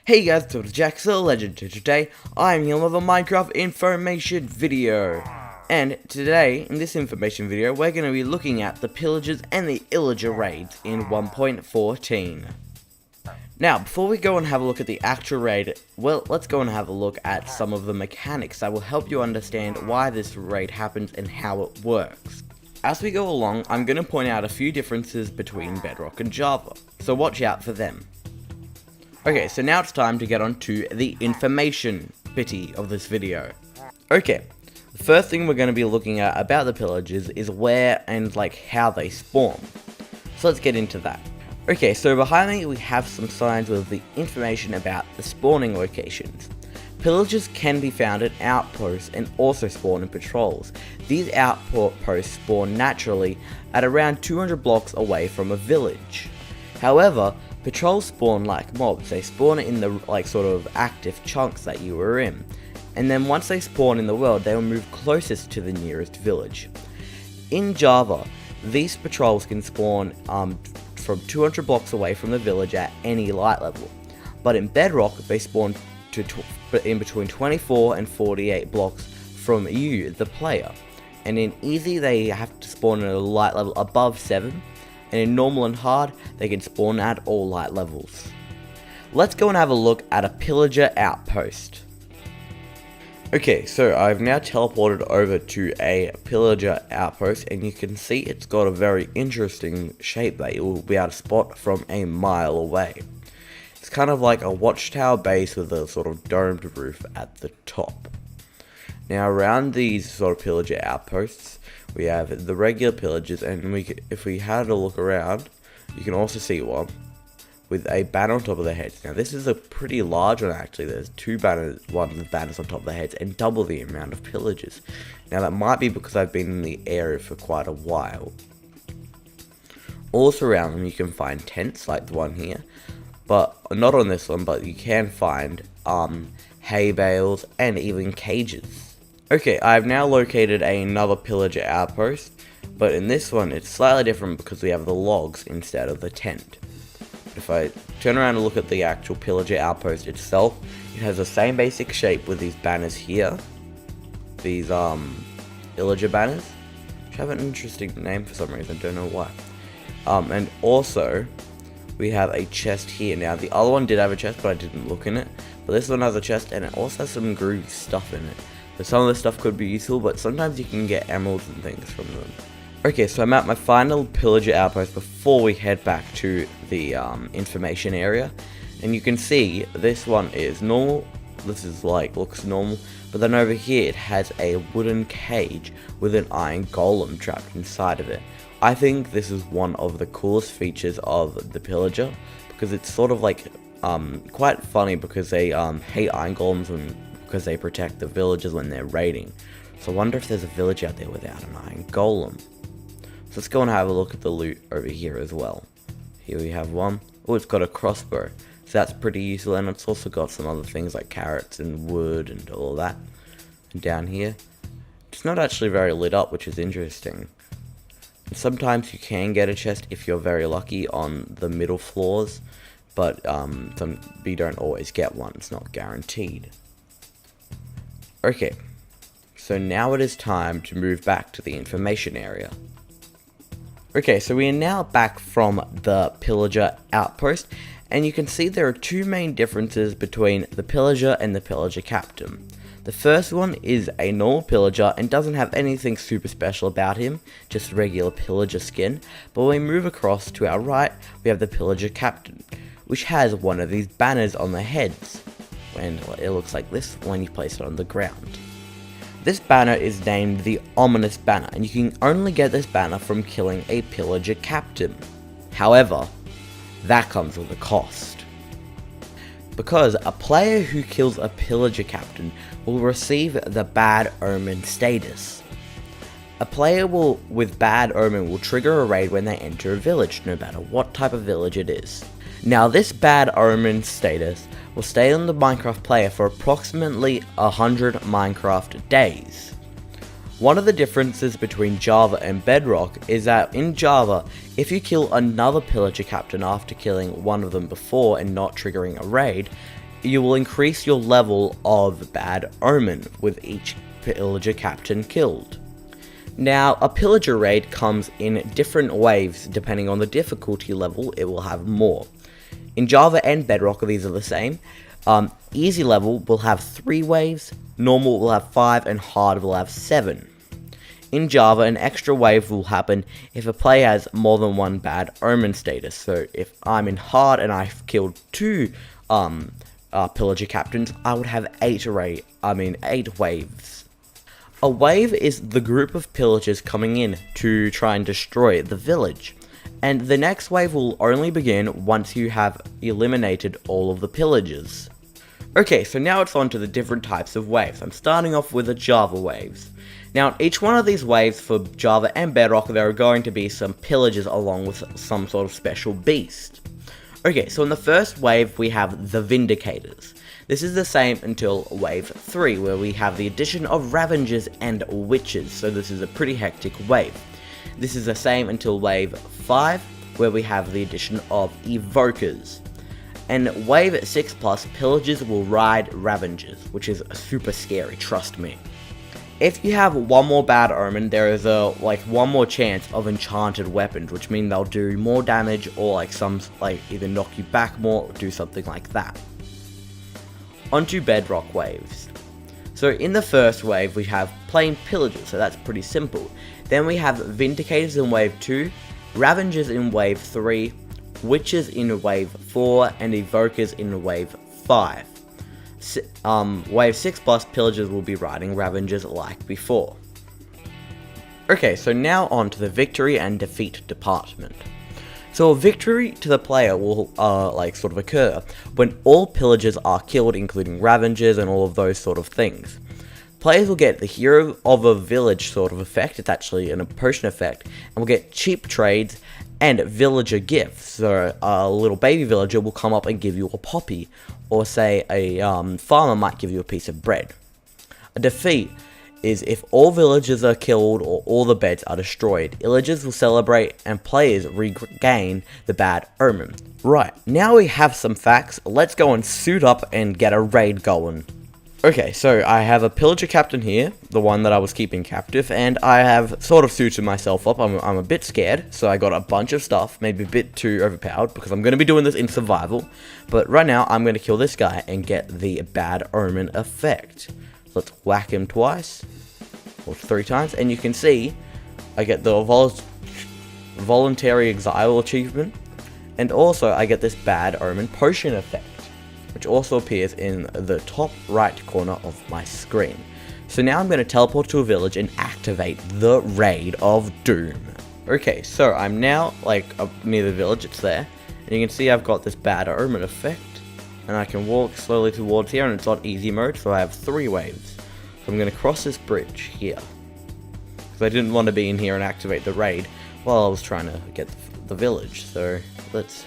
Hey guys, it's Jax the Legend, and today I'm here with a Minecraft information video. And today, in this information video, we're going to be looking at the Pillagers and the Illager raids in 1.14. Now, before we go and have a look at the actual raid, well, let's go and have a look at some of the mechanics that will help you understand why this raid happens and how it works. As we go along, I'm going to point out a few differences between Bedrock and Java, so watch out for them. Okay, so now it's time to get on to the information bitty of this video. Okay, the first thing we're going to be looking at about the Pillagers is where and how they spawn. So let's get into that. Okay, so behind me we have some signs with the information about the spawning locations. Pillagers can be found at outposts and also spawn in patrols. These outposts spawn naturally at around 200 blocks away from a village. However, patrols spawn like mobs. They spawn in the sort of active chunks that you were in. And then once they spawn in the world, they will move closest to the nearest village. In Java, these patrols can spawn from 200 blocks away from the village at any light level. But in Bedrock, they spawn in between 24 and 48 blocks from you, the player. And in easy, they have to spawn at a light level above 7. And in normal and hard, they can spawn at all light levels. Let's go and have a look at a Pillager outpost. Okay, so I've now teleported over to a Pillager outpost, and you can see it's got a very interesting shape that you will be able to spot from a mile away. It's kind of like a watchtower base with a sort of domed roof at the top. Now around these sort of Pillager outposts, we have the regular Pillagers, and if we had a look around, you can also see one with a banner on top of their heads. Now this is a pretty large one actually. There's two banners, one with banners on top of their heads, and double the amount of Pillagers. Now that might be because I've been in the area for quite a while. Also around them you can find tents like the one here, but not on this one, but you can find hay bales and even cages. Okay, I've now located another Pillager outpost, but in this one it's slightly different because we have the logs instead of the tent. If I turn around and look at the actual Pillager outpost itself, it has the same basic shape with these banners here. These Illager banners, which have an interesting name for some reason, don't know why. And also, we have a chest here. Now the other one did have a chest, but I didn't look in it. But this one has a chest, and it also has some groovy stuff in it. So some of this stuff could be useful, but sometimes you can get emeralds and things from them. Okay, so I'm at my final Pillager outpost before we head back to the information area. And you can see this one is normal. This is looks normal. But then over here it has a wooden cage with an iron golem trapped inside of it. I think this is one of the coolest features of the Pillager, because it's sort of quite funny because they hate iron golems because they protect the villagers when they're raiding. So I wonder if there's a village out there without an iron golem. So let's go and have a look at the loot over here as well. Here we have one. Oh, it's got a crossbow. So that's pretty useful, and it's also got some other things like carrots and wood and all that. And down here, it's not actually very lit up, which is interesting. And sometimes you can get a chest if you're very lucky on the middle floors, but you don't always get one. It's not guaranteed. Okay, so now it is time to move back to the information area. Okay, so we are now back from the Pillager outpost, and you can see there are two main differences between the Pillager and the Pillager captain. The first one is a normal Pillager and doesn't have anything super special about him, just regular Pillager skin. But when we move across to our right, we have the Pillager captain, which has one of these banners on their heads. And it looks like this when you place it on the ground. This banner is named the ominous banner, and you can only get this banner from killing a Pillager captain. However, that comes with a cost. Because a player who kills a Pillager captain will receive the bad omen status. A player with bad omen will trigger a raid when they enter a village, no matter what type of village it is. Now this bad omen status will stay on the Minecraft player for approximately 100 Minecraft days. One of the differences between Java and Bedrock is that in Java, if you kill another pillager captain after killing one of them before and not triggering a raid, you will increase your level of bad omen with each pillager captain killed. Now, a pillager raid comes in different waves depending on the difficulty level. It will have more. In Java and Bedrock, these are the same. Easy level will have 3 waves, normal will have 5, and hard will have 7. In Java, an extra wave will happen if a player has more than one bad omen status. So if I'm in hard and I've killed 2 pillager captains, I would have 8 waves. A wave is the group of pillagers coming in to try and destroy the village. And the next wave will only begin once you have eliminated all of the pillagers. Okay, so now it's on to the different types of waves. I'm starting off with the Java waves. Now, each one of these waves for Java and Bedrock, there are going to be some pillagers along with some sort of special beast. Okay, so in the first wave, we have the Vindicators. This is the same until wave 3, where we have the addition of Ravengers and Witches, so this is a pretty hectic wave. This is the same until wave 5, where we have the addition of Evokers. And wave 6+, Pillagers will ride Ravengers, which is super scary, trust me. If you have one more bad omen, there is one more chance of enchanted weapons, which mean they'll do more damage or either knock you back more or do something like that. Onto Bedrock waves. So in the first wave we have plain pillagers, so that's pretty simple. Then we have Vindicators in wave 2, Ravengers in wave 3, Witches in wave 4, and Evokers in wave 5. Wave 6+ pillagers will be riding Ravengers like before. Okay, so now on to the victory and defeat department. So a victory to the player will sort of occur when all pillagers are killed, including Ravengers and all of those sort of things. Players will get the Hero of a Village sort of effect. It's actually a potion effect, and will get cheap trades and villager gifts. So a little baby villager will come up and give you a poppy, or say a farmer might give you a piece of bread. A defeat is if all villagers are killed or all the beds are destroyed. Illagers will celebrate and players regain the bad omen. Right, now we have some facts. Let's go and suit up and get a raid going. Okay, so I have a pillager captain here, the one that I was keeping captive, and I have sort of suited myself up. I'm a bit scared, so I got a bunch of stuff, maybe a bit too overpowered, because I'm going to be doing this in survival. But right now, I'm going to kill this guy and get the bad omen effect. Let's whack him twice, or 3 times, and you can see I get the voluntary exile achievement, and also I get this bad omen potion effect, which also appears in the top right corner of my screen. So now I'm going to teleport to a village and activate the Raid of Doom. Okay, so I'm now near the village, it's there, and you can see I've got this bad omen effect, and I can walk slowly towards here, and it's on easy mode, so I have 3 waves. So I'm going to cross this bridge here, because I didn't want to be in here and activate the raid while I was trying to get the village. So let's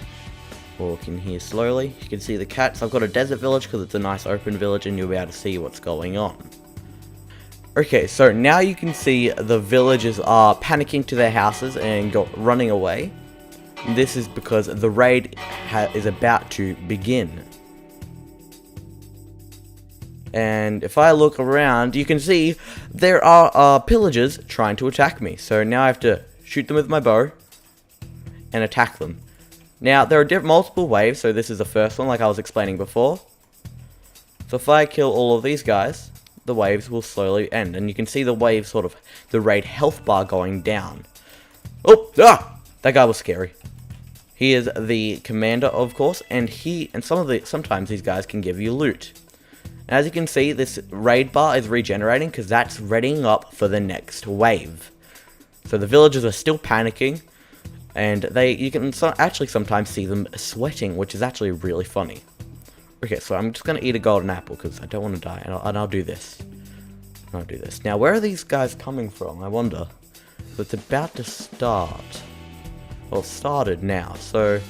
walk in here slowly. You can see the cats. I've got a desert village because it's a nice open village and you'll be able to see what's going on. Okay, so now you can see the villagers are panicking to their houses and running away. This is because the raid is about to begin. And if I look around, you can see there are pillagers trying to attack me. So now I have to shoot them with my bow and attack them. Now, there are multiple waves, so this is the first one, like I was explaining before. So if I kill all of these guys, the waves will slowly end. And you can see the wave the raid health bar going down. Oh, that guy was scary. He is the commander, of course, and sometimes these guys can give you loot. As you can see, this raid bar is regenerating because that's readying up for the next wave. So the villagers are still panicking, and you can actually sometimes see them sweating, which is actually really funny. Okay, so I'm just going to eat a golden apple because I don't want to die, and I'll do this. Now, where are these guys coming from, I wonder? So it's about to start. Well, it started now, so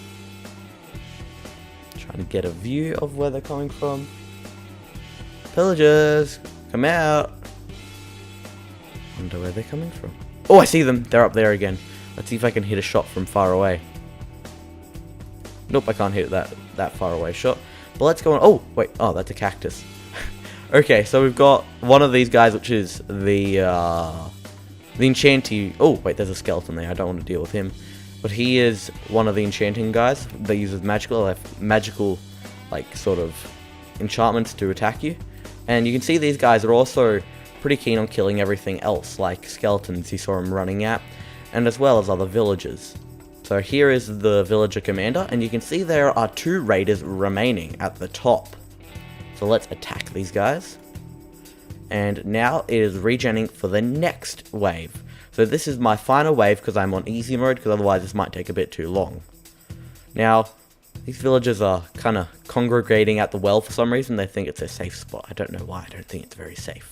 trying to get a view of where they're coming from. Pillagers, come out. Wonder where they're coming from. Oh, I see them. They're up there again. Let's see if I can hit a shot from far away. Nope, I can't hit that far away shot. But let's go on. Oh, wait. Oh, that's a cactus. Okay, so we've got one of these guys, which is the enchanty. Oh, wait, there's a skeleton there. I don't want to deal with him. But he is one of the enchanting guys. They use magical, like, sort of enchantments to attack you. And you can see these guys are also pretty keen on killing everything else, like skeletons you saw him running at, and as well as other villagers. So here is the villager commander, and you can see there are 2 raiders remaining at the top. So let's attack these guys. And now it is regenning for the next wave. So this is my final wave because I'm on easy mode, because otherwise this might take a bit too long. Now, these villagers are kind of congregating at the well for some reason. They think it's a safe spot. I don't know why. I don't think it's very safe.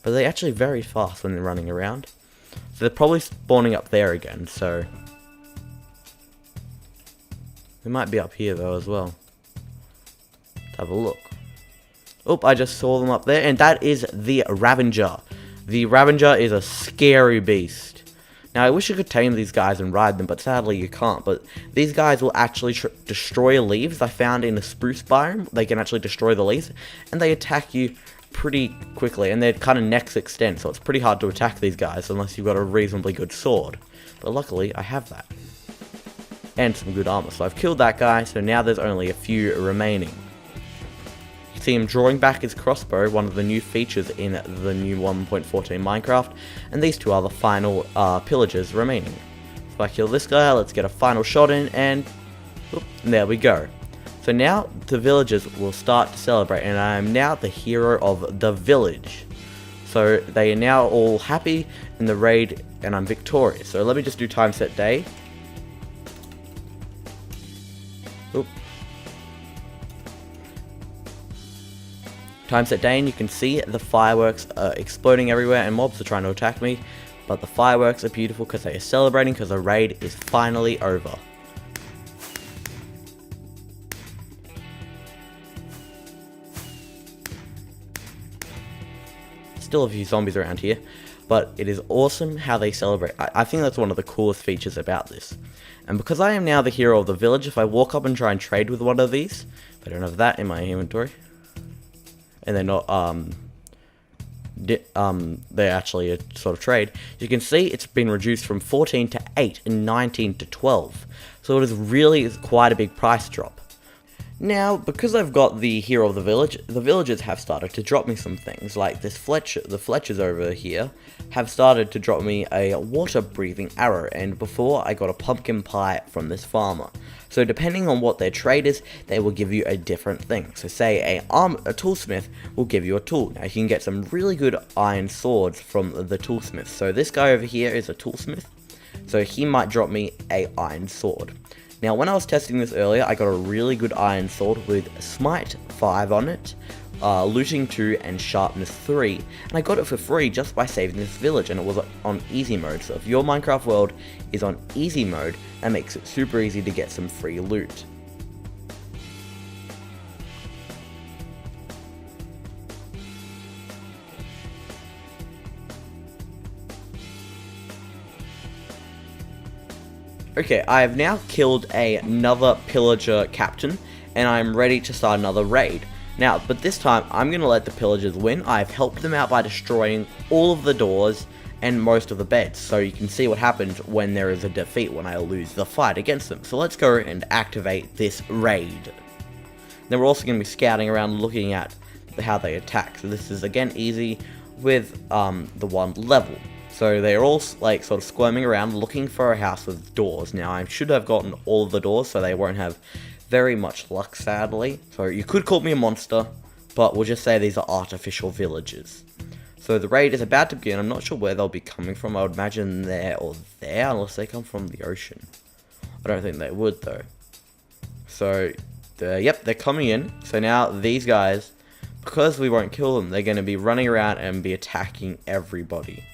But they're actually very fast when they're running around. So they're probably spawning up there again, so they might be up here though as well. Let's have a look. Oh, I just saw them up there, and that is the Ravager. The Ravager is a scary beast. Now, I wish you could tame these guys and ride them, but sadly you can't. But these guys will actually destroy leaves. I found in the spruce biome, they can actually destroy the leaves, and they attack you pretty quickly, and their kind of necks extend, so it's pretty hard to attack these guys unless you've got a reasonably good sword. But luckily, I have that. And some good armor, so I've killed that guy, so now there's only a few remaining. You see him drawing back his crossbow, one of the new features in the new 1.14 Minecraft, and these 2 are the final pillagers remaining. If I kill this guy, let's get a final shot in, and whoop, there we go. So now the villagers will start to celebrate, and I am now the hero of the village. So they are now all happy in the raid, and I'm victorious. So let me just do time set day. Oop. Time set day, and you can see the fireworks exploding everywhere, and mobs are trying to attack me. But the fireworks are beautiful because they are celebrating because the raid is finally over. Still a few zombies around here, but it is awesome how they celebrate. I think that's one of the coolest features about this. And because I am now the hero of the village, if I walk up and try and trade with one of these, if I don't have that in my inventory, and they're not, they're actually a sort of trade, you can see it's been reduced from 14 to 8 and 19 to 12. So it is really quite a big price drop. Now, because I've got the hero of the village, the villagers have started to drop me some things, like the Fletchers over here have started to drop me a water-breathing arrow, and before I got a pumpkin pie from this farmer. So depending on what their trade is, they will give you a different thing. So say a toolsmith will give you a tool. Now you can get some really good iron swords from the toolsmith. So this guy over here is a toolsmith, so he might drop me a iron sword. Now, when I was testing this earlier, I got a really good iron sword with Smite 5 on it, Looting 2, and Sharpness 3, and I got it for free just by saving this village, and it was on easy mode. So if your Minecraft world is on easy mode, that makes it super easy to get some free loot. Okay, I have now killed another pillager captain, and I'm ready to start another raid. Now, but this time, I'm going to let the pillagers win. I've helped them out by destroying all of the doors and most of the beds, so you can see what happens when there is a defeat, when I lose the fight against them. So let's go and activate this raid. Then we're also going to be scouting around, looking at how they attack. So this is, again, easy with the 1 level. So they're all like sort of squirming around looking for a house with doors. Now I should have gotten all of the doors, so they won't have very much luck, sadly. So you could call me a monster, but we'll just say these are artificial villages. So the raid is about to begin. I'm not sure where they'll be coming from. I would imagine there or there, unless they come from the ocean. I don't think they would though. So yep, they're coming in. So now these guys, because we won't kill them, they're going to be running around and be attacking everybody.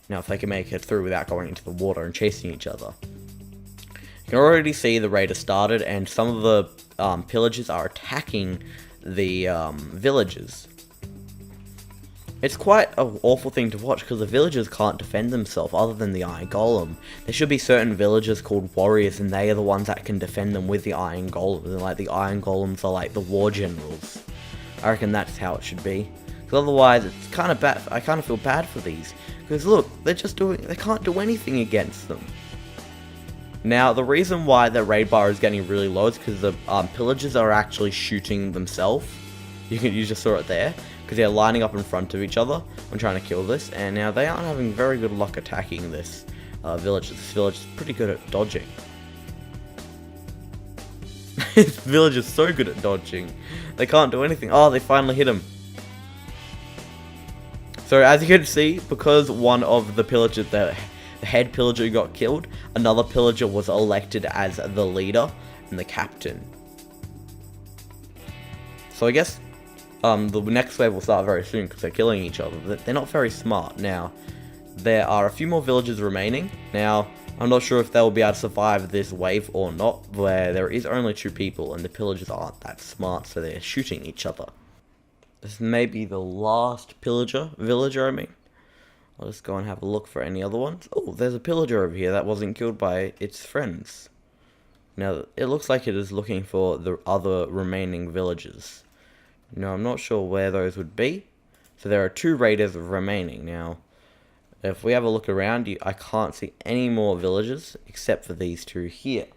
Now, if they can make it through without going into the water and chasing each other. You can already see the raid has started, and some of the pillagers are attacking the villagers. It's quite an awful thing to watch because the villagers can't defend themselves other than the iron golem. There should be certain villagers called warriors, and they are the ones that can defend them with the iron golem. And like the iron golems are like the war generals. I reckon that's how it should be. Because otherwise, it's kind of bad. I kind of feel bad for these because look, they can't do anything against them. Now, the reason why the raid bar is getting really low is because the pillagers are actually shooting themselves. You just saw it there. Because they're lining up in front of each other when trying to kill this, and now they aren't having very good luck attacking this village. This village is pretty good at dodging. This village is so good at dodging. They can't do anything. Oh, they finally hit him. So as you can see, because one of the pillagers, the head pillager got killed, another pillager was elected as the leader and the captain. So I guess the next wave will start very soon because they're killing each other. They're not very smart. Now, there are a few more villages remaining. Now, I'm not sure if they'll be able to survive this wave or not, where there is only 2 people and the pillagers aren't that smart, so they're shooting each other. This may be the last villager, I mean. I'll just go and have a look for any other ones. Oh, there's a pillager over here that wasn't killed by its friends. Now, it looks like it is looking for the other remaining villagers. No, I'm not sure where those would be. So there are 2 raiders remaining. Now, if we have a look around, I can't see any more villagers except for these 2 here.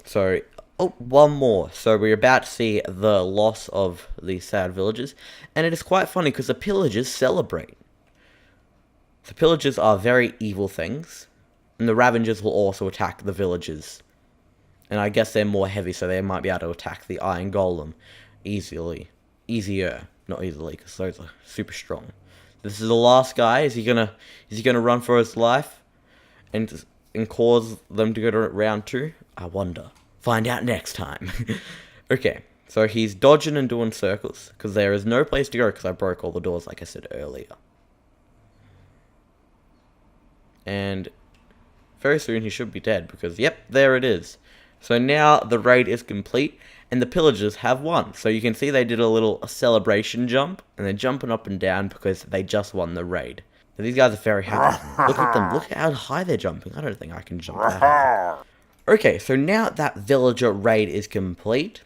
So, oh, one more. So we're about to see the loss of these sad villagers. And it is quite funny because the pillagers celebrate. The pillagers are very evil things. And the ravengers will also attack the villagers. And I guess they're more heavy, so they might be able to attack the iron golem easier, not easily, because those are super strong. This is the last guy. Is he gonna run for his life and cause them to go to round 2? I wonder. Find out next time. Okay, so he's dodging and doing circles because there is no place to go because I broke all the doors, like I said earlier. And very soon he should be dead because, yep, there it is. So now the raid is complete and the pillagers have won. So you can see they did a little celebration jump and they're jumping up and down because they just won the raid. So these guys are very happy. Look at them. Look at how high they're jumping. I don't think I can jump that high. Okay, so now that villager raid is complete,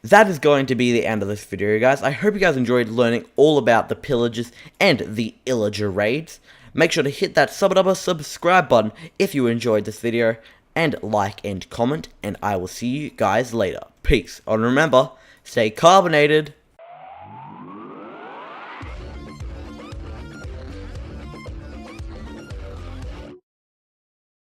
that is going to be the end of this video, guys. I hope you guys enjoyed learning all about the pillagers and the illager raids. Make sure to hit that subscribe button if you enjoyed this video, and like and comment, and I will see you guys later. Peace. And remember, stay carbonated.